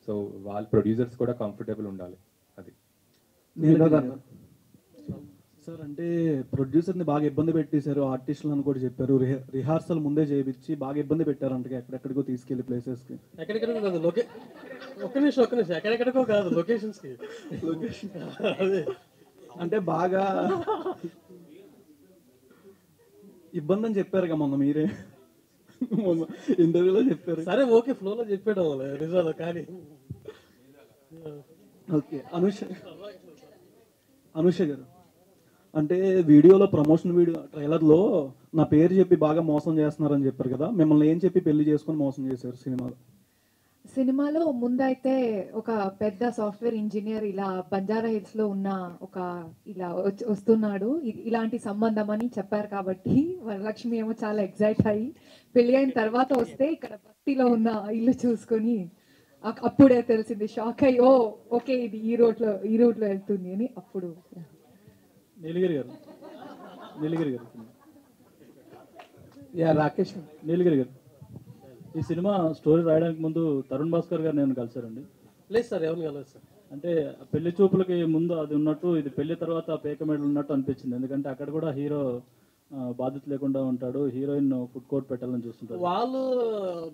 So వాళ్ళ producers కూడా comfortable ఉండాలి. అది సార్ అంటే ప్రొడ్యూసర్ని బాగా ఇబ్బంది పెట్టేశారు, ఆర్టిస్టులను కూడా చెప్పారు, రిహార్సల్ ముందే చేయించి బాగా ఇబ్బంది పెట్టారు అంటే ఎక్కడెక్కడికో తీసుకెళ్లి ప్లేసెస్కి. ఎక్కడెక్కడికో కాదు ఒక్క నిమిషం ఎక్కడెక్కడికో కాదు లొకేషన్స్కి. అదే అంటే బాగా ఇబ్బంది అని చెప్పారు మొన్న మీరే మొన్న ఇంటర్వ్యూలో చెప్పారు. సరే ఓకే ఫ్లోలో చెప్పాడు నిజాలు కానీ. ఓకే అనుష గారు, అంటే వీడియోలో ప్రమోషన్ వీడియో ట్రైలర్లో నా పేరు చెప్పి బాగా మోసం చేస్తున్నారని చెప్పారు కదా, మిమ్మల్ని ఏం చెప్పి పెళ్లి చేసుకొని మోసం చేశారు సినిమాలో ముందైతే ఒక పెద్ద సాఫ్ట్వేర్ ఇంజనీర్ ఇలా బంజారా హిల్స్ లో ఉన్న ఒక ఇలా వస్తున్నాడు, ఇలాంటి సంబంధం అని చెప్పారు కాబట్టి వరలక్ష్మి ఏమో చాలా ఎక్సైట్ అయ్యి పెళ్లి అయిన తర్వాత వస్తే ఇక్కడ బస్తీలో ఉన్న ఇల్లు చూసుకొని అప్పుడే తెలిసింది, షాక్ అయ్యి ఓ ఓకే ఇది ఈ రూట్లో వెళ్తుంది అని. అప్పుడు నీలగిరి గారు రాకేష్ నీలగిరి గారు, ఈ సినిమా స్టోరీ రాయడానికి ముందు తరుణ్ భాస్కర్ గారు నేను కలిసారండి? లేదు సార్, ఎవరిని కలదు సార్. అంటే పెళ్లి చూపులకి ముందు అది ఉన్నట్టు, ఇది పెళ్లి తర్వాత పేక మెడల్ ఉన్నట్టు అనిపించింది. ఎందుకంటే అక్కడ కూడా హీరో బాధ్యత లేకుండా ఉంటాడు, హీరోయిన్ ఫుడ్ కోర్ట్ పెట్టాలని చూస్తుంటారు. వాళ్ళు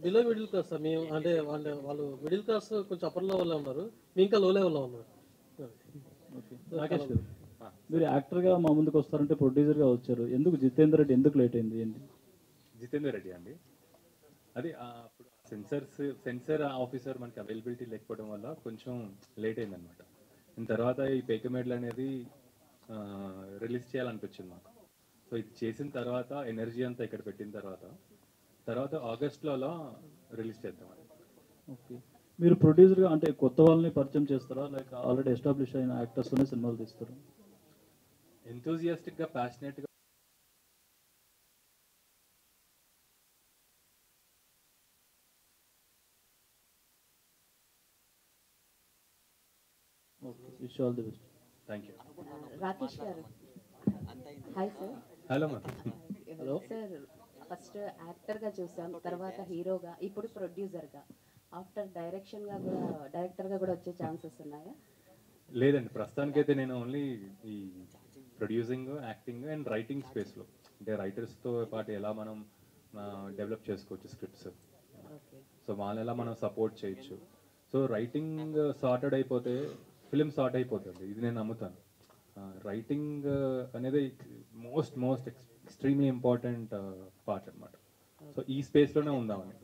బిలో మిడిల్ క్లాస్ సార్, మేము అంటే వాళ్ళు మిడిల్ క్లాస్ కొంచెం అప్పర్ లెవెల్లో ఉన్నారు, మేము ఇంకా లో లెవెల్లో ఉన్నారు. ఓకే రాకేష్ గారు, మీరు యాక్టర్గా మా ముందుకు వస్తారంటే ప్రొడ్యూసర్గా వచ్చారు, ఎందుకు జితేందర్ రెడ్డి ఎందుకు లేట్ అయింది ఏంటి? జితేందర్ రెడ్డి అండి, అది అప్పుడు సెన్సర్ ఆఫీసర్ మనకి అవైలబిలిటీ లేకపోవడం వల్ల కొంచెం లేట్ అయిందనమాట. దాని తర్వాత ఈ పేకమేడ్లు అనేది రిలీజ్ చేయాలనిపించింది మాకు. సో ఇది చేసిన తర్వాత ఎనర్జీ అంతా ఇక్కడ పెట్టిన తర్వాత ఆగస్ట్లో అలా రిలీజ్ చేద్దాం. ఓకే, మీరు ప్రొడ్యూసర్గా అంటే కొత్త వాళ్ళని పరిచయం చేస్తారా, లైక్ ఆల్రెడీ ఎస్టాబ్లిష్ అయిన యాక్టర్స్తోనే సినిమాలు తీస్తారా? ఎంతూజియాస్టిక్గా ప్యాషనేట్గా wish all the best. Thank you. Rakesh గారు, hi sir. Hello ma'am. Hello sir, first యాక్టర్గా చూసాం, తర్వాత హీరోగా, ఇప్పుడు ప్రొడ్యూసర్గా, ఆఫ్టర్ డైరెక్టర్గా కూడా వచ్చే ఛాన్సెస్ ఉన్నాయా? లేదండి, ప్రస్తుతానికైతే నేను ఓన్లీ ఈ ప్రొడ్యూసింగ్, యాక్టింగ్ అండ్ రైటింగ్ స్పేస్లో, అంటే రైటర్స్తో పాటు ఎలా మనం డెవలప్ చేసుకోవచ్చు స్క్రిప్ట్స్, సో వాళ్ళని ఎలా మనం సపోర్ట్ చేయొచ్చు. సో రైటింగ్ సార్టెడ్ అయిపోతే ఫిలిం సార్ట్ అయిపోతుంది, ఇది నేను నమ్ముతాను. రైటింగ్ అనేది మోస్ట్ ఎక్స్ట్రీమ్లీ ఇంపార్టెంట్ పార్ట్ అనమాట. సో ఈ స్పేస్లోనే ఉందామని.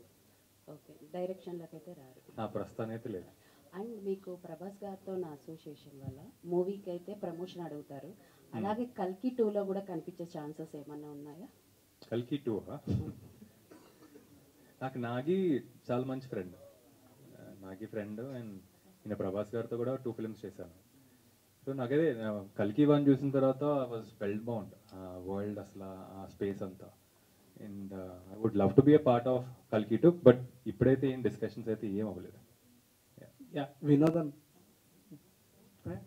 ఓకే, డైరెక్షన్లోకి అయితే రారు ప్రస్తుతానికి అయితే లేదు. అండ్ మీకు ప్రభాస్ గారితో నా అసోసియేషన్ వల్ల మూవీకి అయితే ప్రమోషన్ అడుగుతారు, అలాగే కల్కి 2లో కూడా కనిపించే ఛాన్సెస్ ఏమన్నా ఉన్నాయా? కల్కి 2 నాకు నాగి చాలా మంచి ఫ్రెండ్, అండ్ ఈయన ప్రభాస్ గారితో కూడా 2 ఫిల్మ్స్ చేశాను. సో నాకైతే కల్కి 1 చూసిన తర్వాత I was spellbound, world అసలు ఆ స్పేస్ అంతా. And I would love to be a part of కల్కి 2, బట్ ఇప్పుడైతే ఏం డిస్కషన్స్ అయితే ఏం అవ్వలేదు. వినోదన్, హాయ్.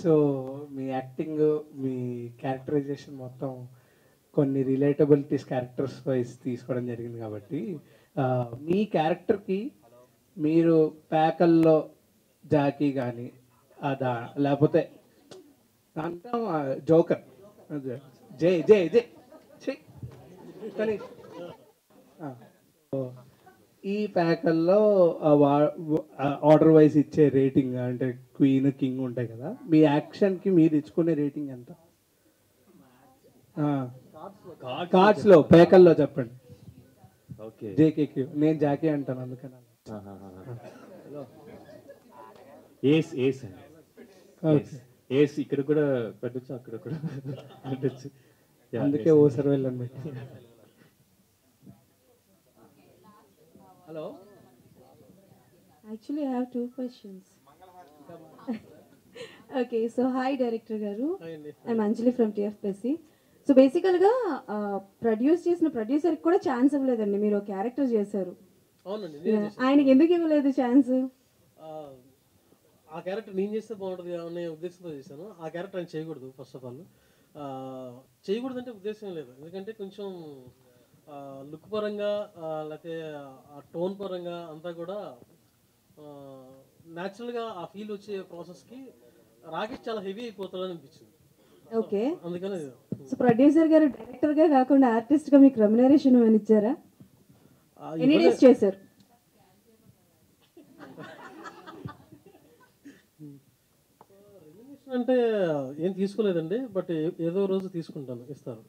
సో మీ యాక్టింగ్, మీ క్యారెక్టరైజేషన్ మొత్తం కొన్ని రిలేటబిలిటీస్ క్యారెక్టర్స్ వైజ్ తీసుకోవడం జరిగింది కాబట్టి, మీ క్యారెక్టర్కి మీరు ప్యాకల్లో జాకీ కానీ లేకపోతే అంటాం జోకర్, జై జై జై జై కానీ ఈ ప్యాకల్లో ఆర్డర్ వైజ్ ఇచ్చే రేటింగ్ అంటే క్వీన్, కింగ్ ఉంటాయి కదా, మీ యాక్షన్కి మీరు ఇచ్చుకునే రేటింగ్ ఎంత? కార్డ్స్లో ప్యాకల్లో చెప్పండి. ఓకే, జేకేక్యూ, నేను జాకీ అంటాను అందుకని. ఏస్ ఇక్కడ కూడా పెట్టచ్చు, అక్కడ కూడా పెట్టచ్చు, అందుకే ఓ సర్వేలను పెట్టి. Hello, Actually, I have 2 questions. Okay, so hi Director Garu. I'm Anjali from TFPSC. So బేసికల్గా ప్రొడ్యూస్ చేసిన ప్రొడ్యూసర్కి కూడా ఛాన్స్ ఇవ్వలేదండి, మీరు క్యారెక్టర్ చేశారు. అవునండి, ఆయనకి ఎందుకు ఇవ్వలేదు ఛాన్స్? ఆ క్యారెక్టర్ నేను చేస్తే బాగుంటుంది అనే ఉద్దేశంతో చేశాను. ఆ క్యారెక్టర్ ఆయన చేయకూడదు, ఫస్ట్ ఆఫ్ ఆల్ చేయకూడదు అంటే ఉద్దేశం లేదు, ఎందుకంటే కొంచెం లుక్ పరంగా లేకపోతే ఆ టోన్ పరంగా అంతా కూడా న్యాచురల్గా ఆ ఫీల్ వచ్చే ప్రాసెస్కి రాకేష్ చాలా హెవీ అయిపోతాడని అనిపించింది. ఓకే. అందుకని సో ప్రొడ్యూసర్ గారు డైరెక్టర్ గా కాకుండా ఆర్టిస్ట్ గా మీకు రెమ్యునరేషన్ ఏమైనా ఇచ్చారా? ఎన్ని డేస్ చేశారు? అంటే ఏం తీసుకోలేదండి, బట్ ఏదో రోజు తీసుకుంటాను, ఇస్తారు.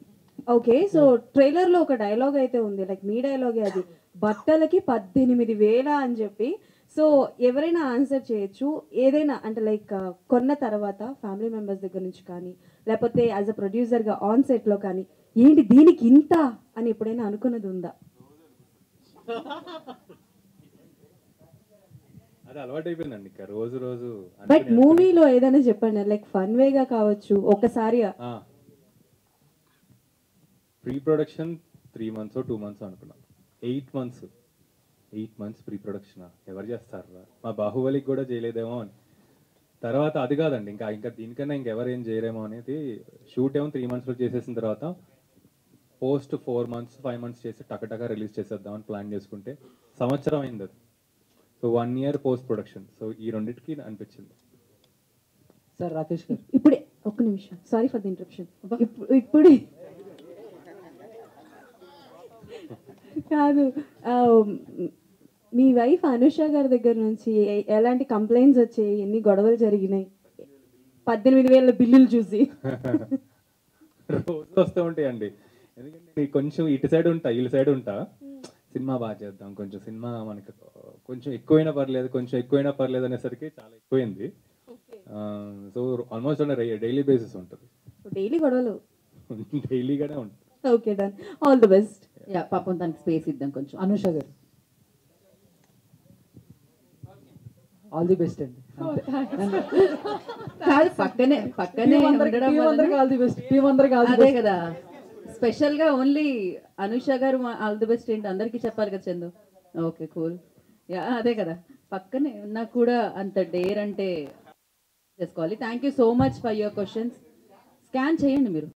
ఓకే. సో ట్రైలర్ లో ఒక డైలాగ్ అయితే ఉంది, లైక్ మీ డైలాగే అది, బట్టలకి 18,000 అని చెప్పి. సో ఎవరైనా ఆన్సర్ చేయొచ్చు, ఏదైనా అంటే లైక్ కొన్న తర్వాత ఫ్యామిలీ మెంబర్స్ దగ్గర నుంచి కానీ, లేకపోతే యాజ్ అ ప్రొడ్యూసర్గా ఆన్ సెట్లో కానీ, ఏంటి దీనికి ఇంత అని ఎప్పుడైనా అనుకున్నది ఉందా? అది అలవాటు అయిపోయిందండి, ఇంకా రోజు రోజు బట్ మూవీలో ఏదైనా చెప్పండి, లైక్ ఫన్ వేగా కావచ్చు ఒకసారి. ప్రీ ప్రొడక్షన్ 3 months 2 months అనుకున్నాం, 8 months ప్రీ ప్రొడక్షన్ ఎవరు చేస్తారు? మా బాహుబలికి కూడా చేయలేదేమో అని. తర్వాత అది కాదండి, ఇంకా ఇంకా దీనికన్నా ఇంకెవరు ఏం చేయరేమో అనేది. షూట్ ఏమో 3 monthsలో చేసేసిన తర్వాత పోస్ట్ 4 months 5 months చేసి టకటగా రిలీజ్ చేసేద్దామని ప్లాన్ చేసుకుంటే సంవత్సరం అయింది అది. So 1 year post production. So ఈ రెండింటికి అనిపించింది. సార్ రాకేష్ గారు, ఇప్పుడే ఒక్క నిమిషం, సారీ ఫర్ ది ఇంటరప్షన్. ఇప్పుడే కాదు, మీ వైఫ్ అనుష గారి దగ్గర నుంచి ఎలాంటి కంప్లైంట్స్ వచ్చాయి, ఎన్ని గొడవలు జరిగినాయి 18,000 బిల్లులు చూసి? రోజు వస్తూ ఉంటాయండి, ఎందుకంటే నేను కొంచెం ఇటు సైడ్ ఉంటా, ఇటు సైడ్ ఉంటా. సినిమా బాగా చేద్దాం, కొంచెం సినిమా మనకి కొంచెం ఎక్కువైనా పర్లేదు అనేసరికి చాలా ఎక్కువైంది. సో ఆల్మోస్ట్ డైలీ బేసిస్ ఉంటుంది, డైలీ గొడవలు డైలీగానే ఉంటుంది. Okay, done. All the best. Yeah పాపం తనకి స్పేస్ ఇద్దాం కొంచెం. అనుష గారు, ఆల్ ది బెస్ట్ అండి. కాదు, పక్కనే ఉండడం వలన ఆల్ ది బెస్ట్, టీం అందరికి ఆల్ ది అదే బెస్ట్. కదా స్పెషల్ గా ఓన్లీ అనుష గారు ఆల్ ది బెస్ట్ ఏంటి అందరికీ చెప్పాలి కదా చందు. Okay, cool. యా అదే కదా, పక్కనే ఉన్నా కూడా అంత డేర్ అంటే చేసుకోవాలి. Thank you so much for your questions. Scan చేయండి మీరు.